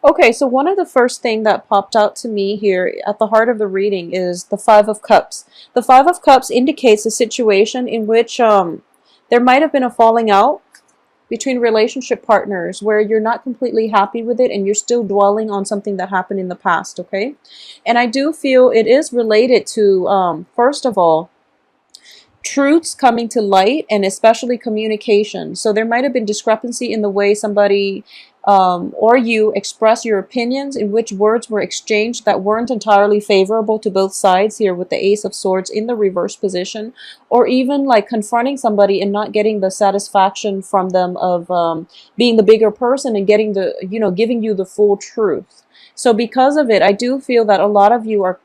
Okay, so one of the first thing that popped out to me here at the heart of the reading is the Five of Cups. The Five of Cups indicates a situation in which there might have been a falling out between relationship partners where you're not completely happy with it and you're still dwelling on something that happened in the past, okay? And I do feel it is related to, first of all, truths coming to light and especially communication. So there might have been discrepancy in the way somebody or you express your opinions, in which words were exchanged that weren't entirely favorable to both sides here with the Ace of Swords in the reverse position, or even like confronting somebody and not getting the satisfaction from them of being the bigger person and getting the, giving you the full truth. So because of it, I do feel that a lot of you are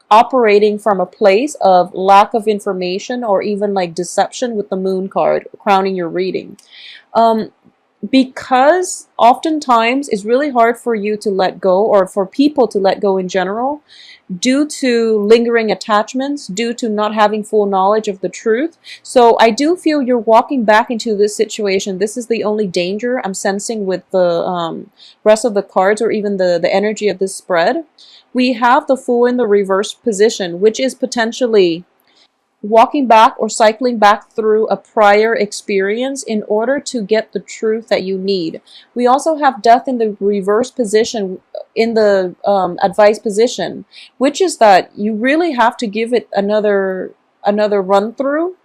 operating from a place of lack of information or even like deception with the Moon card crowning your reading. Because oftentimes it's really hard for you to let go, or for people to let go in general, due to lingering attachments, due to not having full knowledge of the truth. So I do feel you're walking back into this situation. This is the only danger I'm sensing with the rest of the cards, or even the energy of this spread. We have the Fool in the reverse position, which is potentially walking back or cycling back through a prior experience in order to get the truth that you need. We also have Death in the reverse position in the advice position, which is that you really have to give it another run through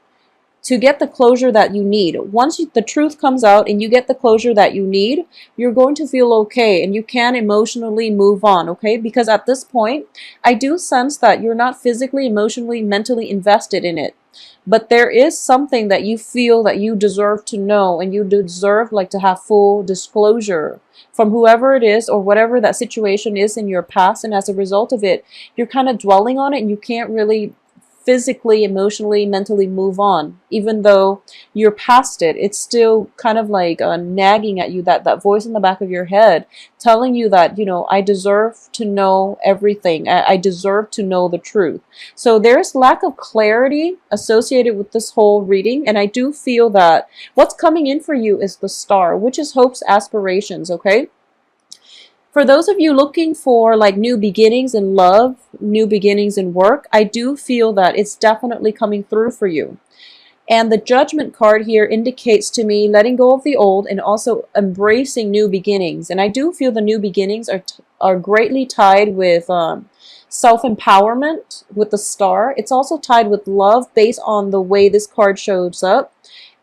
to get the closure that you need. Once the truth comes out and you get the closure that you need, you're going to feel okay and you can emotionally move on, okay? Because at this point, I do sense that you're not physically, emotionally, mentally invested in it. But there is something that you feel that you deserve to know, and you deserve like to have full disclosure from whoever it is or whatever that situation is in your past. And as a result of it, you're kind of dwelling on it and you can't really physically, emotionally, mentally move on. Even though you're past it, it's still kind of like nagging at you, that voice in the back of your head telling you that, I deserve to know everything. I deserve to know the truth. So there's lack of clarity associated with this whole reading. And I do feel that what's coming in for you is the Star, which is hopes, aspirations, okay? For those of you looking for like new beginnings in love, new beginnings in work, I do feel that it's definitely coming through for you. And the Judgment card here indicates to me letting go of the old and also embracing new beginnings. And I do feel the new beginnings are greatly tied with self-empowerment with the Star. It's also tied with love based on the way this card shows up.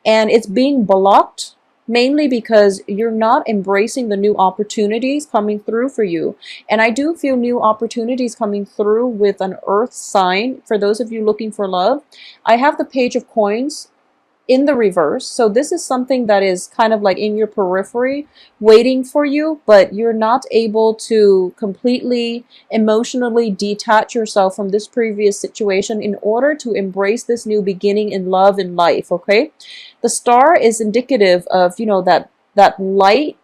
And it's being blocked mainly because you're not embracing the new opportunities coming through for you. And I do feel new opportunities coming through with an Earth sign. For those of you looking for love, I have the Page of Coins in the reverse. So this is something that is kind of like in your periphery waiting for you, but you're not able to completely emotionally detach yourself from this previous situation in order to embrace this new beginning in love and life, okay? The Star is indicative of, that light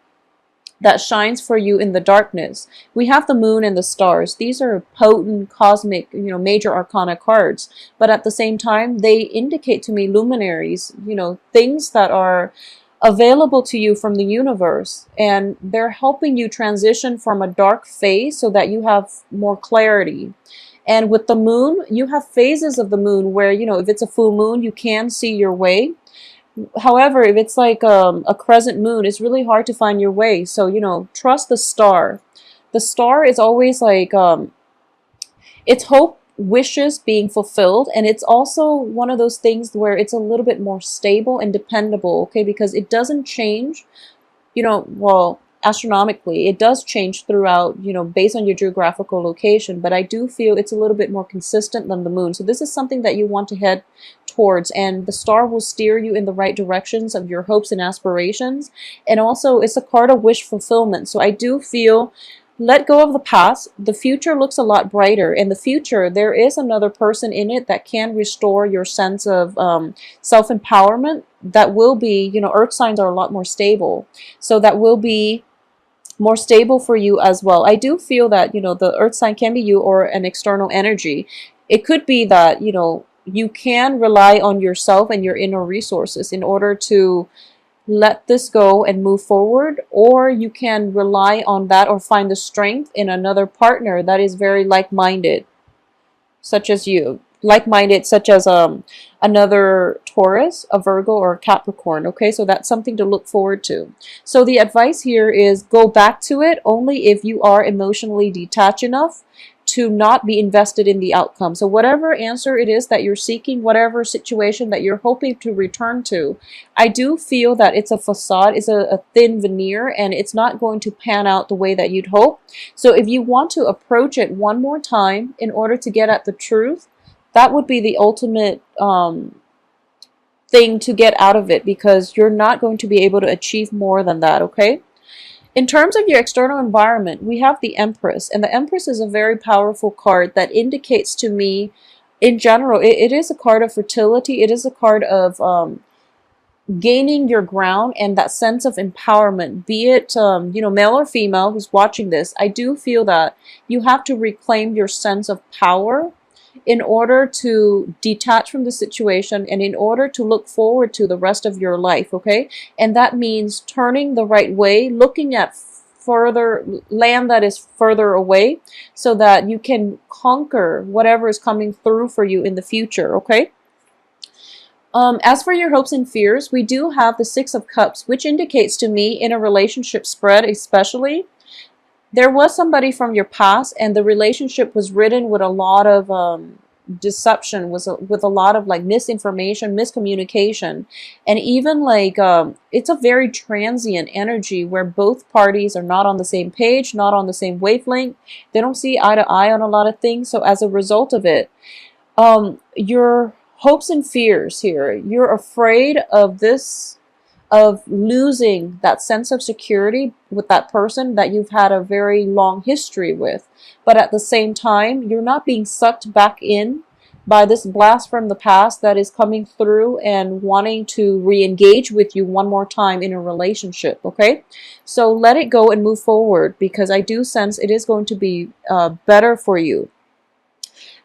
that shines for you in the darkness. We have the Moon and the Stars. These are potent cosmic, major arcana cards. But at the same time, they indicate to me luminaries, things that are available to you from the universe. And they're helping you transition from a dark phase so that you have more clarity. And with the Moon, you have phases of the Moon where, if it's a full moon, you can see your way. However, if it's like a crescent moon, it's really hard to find your way. So, trust the Star. The Star is always like, it's hope, wishes being fulfilled. And it's also one of those things where it's a little bit more stable and dependable, okay? Because it doesn't change, well, astronomically, it does change throughout, based on your geographical location, but I do feel it's a little bit more consistent than the Moon. So this is something that you want to head towards, and the Star will steer you in the right directions of your hopes and aspirations. And also, it's a card of wish fulfillment. So I do feel let go of the past. The future looks a lot brighter. In the future, there is another person in it that can restore your sense of self-empowerment. That will be, Earth signs are a lot more stable. So that will be more stable for you as well. I do feel that, the Earth sign can be you or an external energy. It could be that, you can rely on yourself and your inner resources in order to let this go and move forward, or you can rely on that or find the strength in another partner that is very like-minded, such as you. Like-minded, such as another Taurus, a Virgo, or a Capricorn. Okay, so that's something to look forward to. So the advice here is go back to it only if you are emotionally detached enough to not be invested in the outcome. So whatever answer it is that you're seeking, whatever situation that you're hoping to return to, I do feel that it's a facade, it's a thin veneer, and it's not going to pan out the way that you'd hope. So if you want to approach it one more time in order to get at the truth, that would be the ultimate thing to get out of it, because you're not going to be able to achieve more than that, okay? In terms of your external environment, we have the Empress, and the Empress is a very powerful card that indicates to me, in general, it is a card of fertility. It is a card of gaining your ground and that sense of empowerment, be it male or female who's watching this. I do feel that you have to reclaim your sense of power in order to detach from the situation and in order to look forward to the rest of your life, okay? And that means turning the right way, looking at further land that is further away, so that you can conquer whatever is coming through for you in the future, okay? As for your hopes and fears, we do have the Six of Cups, which indicates to me, in a relationship spread especially, there was somebody from your past and the relationship was ridden with a lot of deception, with a lot of like misinformation, miscommunication, and even like it's a very transient energy where both parties are not on the same page, not on the same wavelength. They don't see eye to eye on a lot of things. So as a result of it, your hopes and fears here, you're afraid of this, of losing that sense of security with that person that you've had a very long history with. But at the same time, you're not being sucked back in by this blast from the past that is coming through and wanting to re-engage with you one more time in a relationship, okay? So let it go and move forward, because I do sense it is going to be better for you.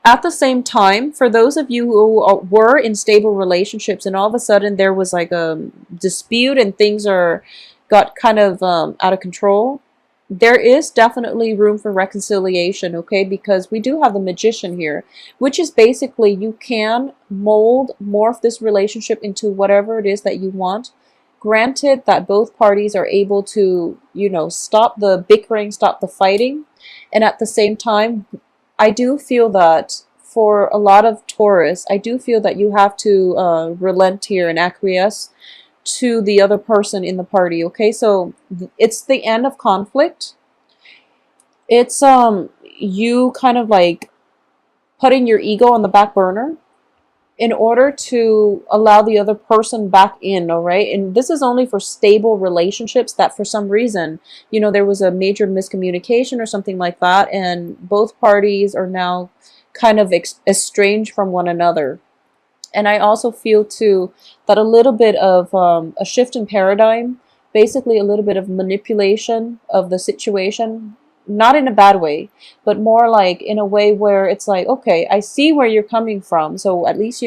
At the same time, for those of you who were in stable relationships and all of a sudden there was like a dispute and things got kind of out of control, there is definitely room for reconciliation, okay? Because we do have the Magician here, which is basically you can morph this relationship into whatever it is that you want. Granted that both parties are able to, stop the bickering, stop the fighting. And at the same time, I do feel that for a lot of Taurus, I do feel that you have to relent here and acquiesce to the other person in the party, okay? So it's the end of conflict. It's you kind of like putting your ego on the back burner in order to allow the other person back in, all right? And this is only for stable relationships that for some reason, there was a major miscommunication or something like that, and both parties are now kind of estranged from one another. And I also feel too that a little bit of a shift in paradigm, basically a little bit of manipulation of the situation, not in a bad way, but more like in a way where it's like, okay, I see where you're coming from. So at least,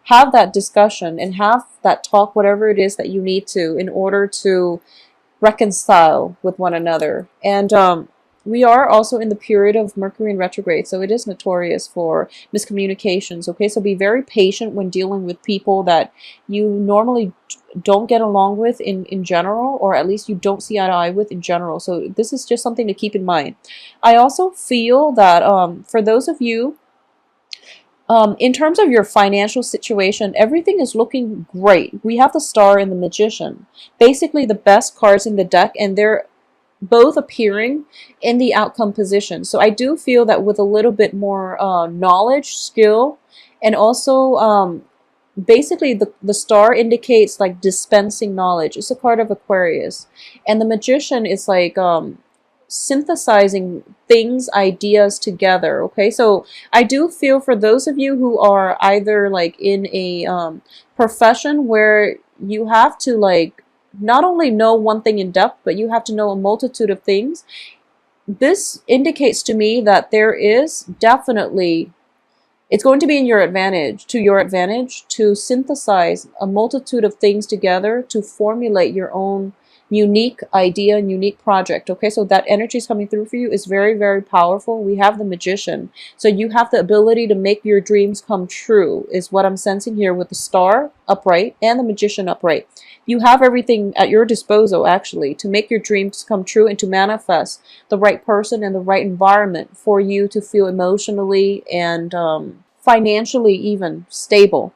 have that discussion and have that talk, whatever it is that you need to, in order to reconcile with one another. And we are also in the period of Mercury in retrograde, so it is notorious for miscommunications, okay? So be very patient when dealing with people that you normally don't get along with in general, or at least you don't see eye to eye with in general. So this is just something to keep in mind. I also feel that for those of you, in terms of your financial situation, everything is looking great. We have the Star and the Magician, basically the best cards in the deck, and they're both appearing in the outcome position. So I do feel that with a little bit more knowledge, skill, and also basically the Star indicates like dispensing knowledge. It's a card of Aquarius. And the Magician is like synthesizing things, ideas together, okay? So I do feel for those of you who are either like in a profession where you have to like not only know one thing in depth, but you have to know a multitude of things. This indicates to me that there is definitely It's going to be in your advantage, to synthesize a multitude of things together to formulate your own unique idea and unique project. Okay, so that energy is coming through for you is very, very powerful. We have the magician. So you have the ability to make your dreams come true, is what I'm sensing here with the star upright and the magician upright. You have everything at your disposal, actually, to make your dreams come true and to manifest the right person and the right environment for you to feel emotionally and financially even stable.